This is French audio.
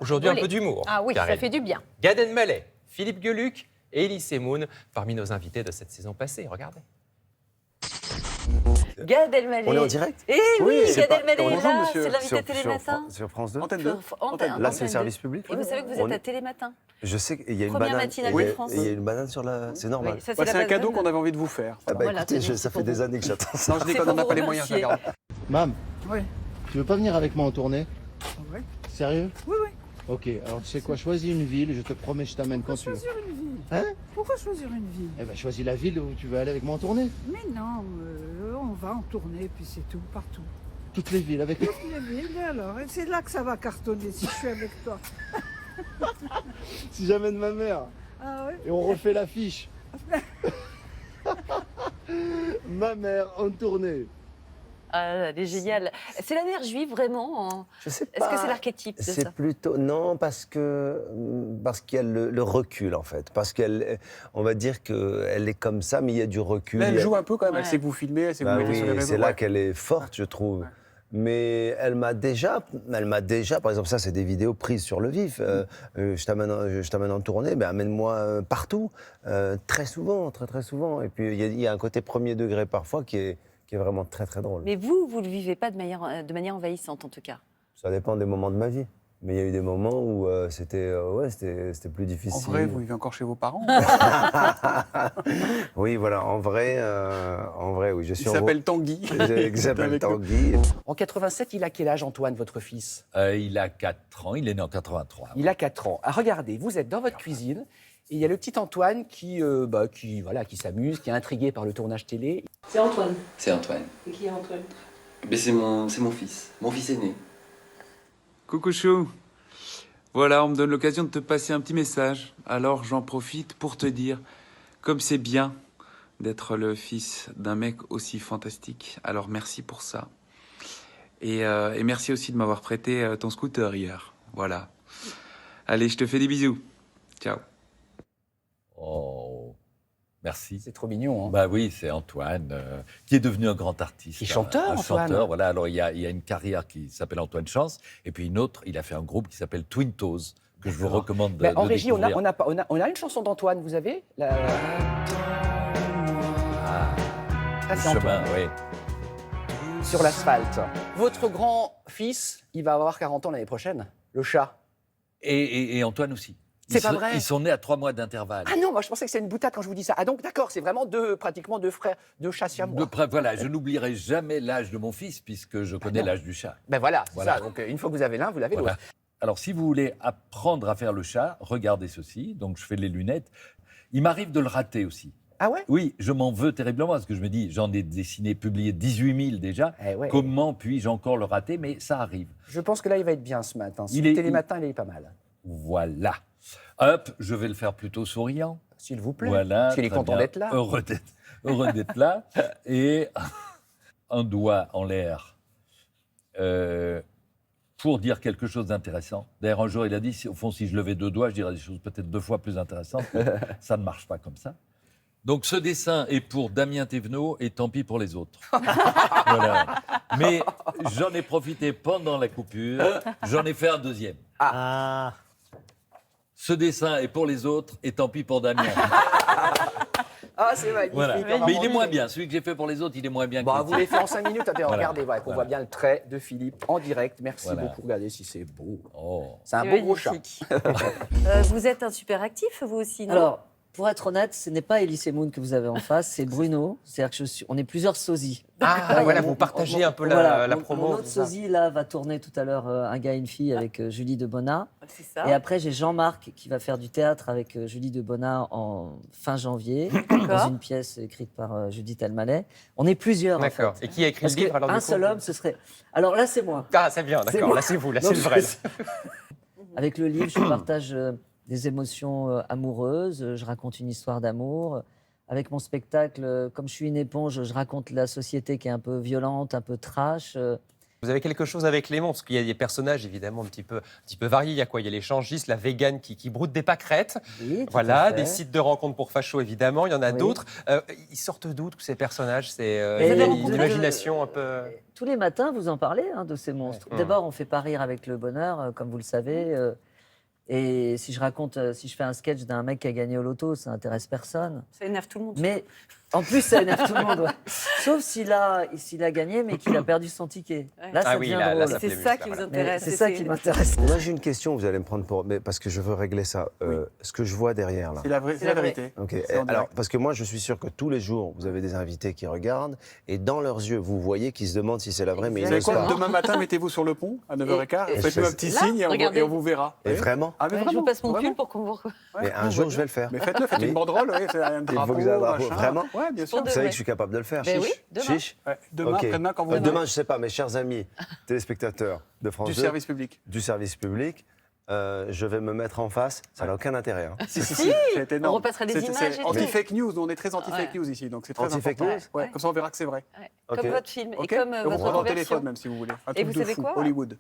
Aujourd'hui, un Olé. peu d'humour. Ah oui, ça Karine. fait du bien. Gad Elmaleh, Philippe Gueluc et Elie Semoun, parmi nos invités de cette saison passée. Regardez. Gad Elmaleh. On est en direct? Eh oui, c'est Gad pas- Elmaleh est Bonjour, là, monsieur. c'est l'invité Télématin. Sur France 2. Antenne 2. Antenne Là, c'est le 2. service public. Et vous savez que vous On êtes est- à Télématin. Je sais qu'il y a une Première banane. matinale il y a- de France. et il y a une banane sur la. C'est normal. Oui, ça, Bah, c'est un la cadeau banane. qu'on avait envie de vous faire. Ah bah Voilà, écoutez, tenez, ça c'est fait pour des vous. années que j'attends ça. Non, je C'est déconne, pour on n'a vous pas les moyens, je remercier. regarde. Mam, Oui, tu veux pas venir avec moi en tournée? oui. Sérieux? Oui, oui. Ok, alors tu sais quoi, choisis une ville et je te promets, je t'amène quand tu veux. Choisir une ville. Hein? Pourquoi choisir une ville? Eh ben choisis la ville où tu veux aller avec moi en tournée. Mais non, on va en tournée, puis c'est tout, partout. Toutes les villes avec. Les villes, alors, et c'est là que ça va cartonner si je suis avec toi. Si j'amène ma mère Ah oui? et on refait l'affiche. Ma mère en tournée. Ah, elle est géniale. C'est la mère juive, vraiment hein. Je sais Est-ce pas. que c'est l'archétype de C'est ça? plutôt non parce qu'il y a le recul en fait, parce qu'elle, on va dire qu'elle est comme ça, mais il y a du recul. Mais il y elle a- joue un peu quand même, Ouais. elle sait que vous filmez, elle sait que Bah vous mettez oui, sur les réseaux. c'est là Ouais. qu'elle est forte, je trouve. Ouais. Mais elle m'a déjà, par exemple, ça c'est des vidéos prises sur le vif. Je t'amène en tournée, ben amène-moi partout, très souvent, très souvent. Et puis il y a un côté premier degré parfois qui est vraiment très drôle. Mais vous le vivez pas de manière envahissante, en tout cas. Ça dépend des moments de ma vie. Mais il y a eu des moments où c'était plus difficile. En vrai, vous vivez encore chez vos parents. Oui, voilà, en vrai, oui, je suis Il s'appelle Tanguy. Il s'appelle Avec nous. Tanguy. En 87, il a quel âge, Antoine, votre fils? Il a 4 ans, il est né en 83. Il a 4 ans. Ah, regardez, vous êtes dans votre cuisine et il y a le petit Antoine qui s'amuse, qui est intrigué par le tournage télé. C'est Antoine. C'est Antoine. Et qui est Antoine? Mais c'est mon fils. Mon fils aîné. Coucou chou. Voilà, on me donne l'occasion de te passer un petit message. Alors j'en profite pour te dire, comme c'est bien d'être le fils d'un mec aussi fantastique. Alors merci pour ça. Et merci aussi de m'avoir prêté ton scooter hier. Voilà. Allez, je te fais des bisous. Ciao. Oh, merci. C'est trop mignon, hein? Bah oui, c'est Antoine, qui est devenu un grand artiste. Qui est chanteur, un Antoine. chanteur, voilà. Alors, il y a une carrière qui s'appelle Antoine Chance, et puis une autre, il a fait un groupe qui s'appelle Twin Toes, que je vous recommande de, Ben, en de régie, découvrir. on a une chanson d'Antoine, vous avez Ça, c'est Le chemin, Antoine. oui. Sur l'asphalte. Votre grand-fils, il va avoir 40 ans l'année prochaine, le chat. Et Antoine aussi. C'est pas vrai. Ils sont nés à 3 mois d'intervalle. Ah non, moi je pensais que c'était une boutade quand je vous dis ça. Ah donc d'accord, c'est vraiment pratiquement deux frères, deux chats siamois. Voilà, je n'oublierai jamais l'âge de mon fils, puisque je connais non. l'âge du chat. Ben voilà, c'est Voilà. ça. Donc une fois que vous avez l'un, vous l'avez Voilà. l'autre. Alors, si vous voulez apprendre à faire le chat, regardez ceci. Donc, je fais les lunettes. Il m'arrive de le rater aussi. Ah ouais? Oui, je m'en veux terriblement parce que je me dis, j'en ai dessiné, publié 18 000 déjà. Eh ouais. Comment puis-je encore le rater? Mais ça arrive. Je pense que là, il va être bien ce matin. Sur Il le est- Télématin, il est pas mal. Voilà. Hop, je vais le faire plutôt souriant. S'il vous plaît. Voilà. Parce qu'il est très content bien. d'être là. Heureux d'être là. Et un doigt en l'air pour dire quelque chose d'intéressant. D'ailleurs, un jour, il a dit, au fond, si je levais 2 doigts, je dirais des choses peut-être 2 fois plus intéressantes. Mais ça ne marche pas comme ça. Donc, ce dessin est pour Damien Thévenot et tant pis pour les autres. Voilà. Mais j'en ai profité pendant la coupure. J'en ai fait un deuxième. Ah. Ce dessin est pour les autres et tant pis pour Damien. Ah, c'est magnifique. Voilà. vraiment. Mais il est moins bien. Celui que j'ai fait pour les autres, il est moins bien. Bon, que le vous tien. l'avez fait en 5 minutes. Attendez, Voilà. regardez, voilà, qu'on Voilà. voit bien le trait de Philippe en direct. Merci Voilà. beaucoup. Regardez si c'est beau. Oh. C'est un beau gros chat. Vous êtes un super actif, vous aussi, non? Alors, pour être honnête, ce n'est pas Elie Semoun que vous avez en face, c'est Bruno. C'est-à-dire que on est plusieurs sosies. Ah, Là, voilà, il y a vous partagez un peu voilà, la mon- promo. Mon autre c'est ça. sosie, là, va tourner tout à l'heure Un gars et une fille avec Julie de Bonnat. C'est ça. Et après, j'ai Jean-Marc qui va faire du théâtre avec Julie de Bonnat en fin janvier, dans D'accord. une pièce écrite par Judith Elmaleh. On est plusieurs, en D'accord. fait. Et qui a écrit Parce le livre alors qu'un du coup seul homme, ce serait... Alors là, c'est moi. Ah, c'est bien, C'est d'accord. moi. Là, c'est vous, là, Donc, c'est le vrai. Avec le livre, je partage des émotions amoureuses, je raconte une histoire d'amour. Avec mon spectacle, comme je suis une éponge, je raconte la société qui est un peu violente, un peu trash. Vous avez quelque chose avec Léman, parce qu'il y a des personnages évidemment un petit peu variés. Il y a quoi? Il y a l'échangiste, la végane qui broute des pâquerettes. Oui, tout Voilà, à fait. des sites de rencontres pour fachos évidemment. Il y en a Oui. d'autres. Ils sortent d'où tous ces personnages? C'est Mais il y a donc, une imagination un peu. Tous les matins, vous en parlez de ces monstres. Ouais. D'abord, on fait pas rire avec le bonheur, comme vous le savez. Et si je fais un sketch d'un mec qui a gagné au loto, ça intéresse personne. Ça énerve tout le monde. Mais en plus, ça énerve tout le monde. Ouais. Sauf s'il a gagné, mais qu'il a perdu son ticket. Là, ça devient drôle. c'est ça qui vous intéresse. C'est ça qui m'intéresse. Moi, j'ai une question, vous allez me prendre pour. Mais parce que je veux régler ça. Ce que je vois derrière, là. C'est la vérité. Ok. C'est en Alors, direct. parce que moi, je suis sûr que tous les jours, vous avez des invités qui regardent et dans leurs yeux, vous voyez qu'ils se demandent si c'est la vraie, mais ils Vous savez n'osent quoi, pas. demain matin, mettez-vous sur le pont à 9h15, et faites-nous je un fais- petit Là, signe regardez. et on vous verra. Et vraiment. Ah, mais Ouais, je vraiment, vous passe mon vraiment. pull pour qu'on vous... Mais un jour, je vais le faire. Mais faites-le, faites Mais- une banderole, ouais, c'est un Il drapeau. faut que j'ai un drapeau. machin. Vraiment Ouais, bien sûr. Pour Vous savez que je suis capable de le faire. Ben Chiche. oui, demain. Chiche. Ouais, demain, Ok. après-demain, quand vous Demain, je sais pas, mes chers amis téléspectateurs de France du 2, service public. du service public, je vais me mettre en face. Ça n'a aucun intérêt. Hein. Si, Si, c'est énorme. on repasserait des images et tout. Anti-fake news, nous on est très anti-fake Ouais. news ici, donc c'est très Anti-fake important. news Ouais, comme ça on verra que c'est vrai. Ouais. Ok. Comme votre film Ok et comme on votre prend en conversion. téléphone même si vous voulez. Un Et truc vous de savez fou, quoi Hollywood.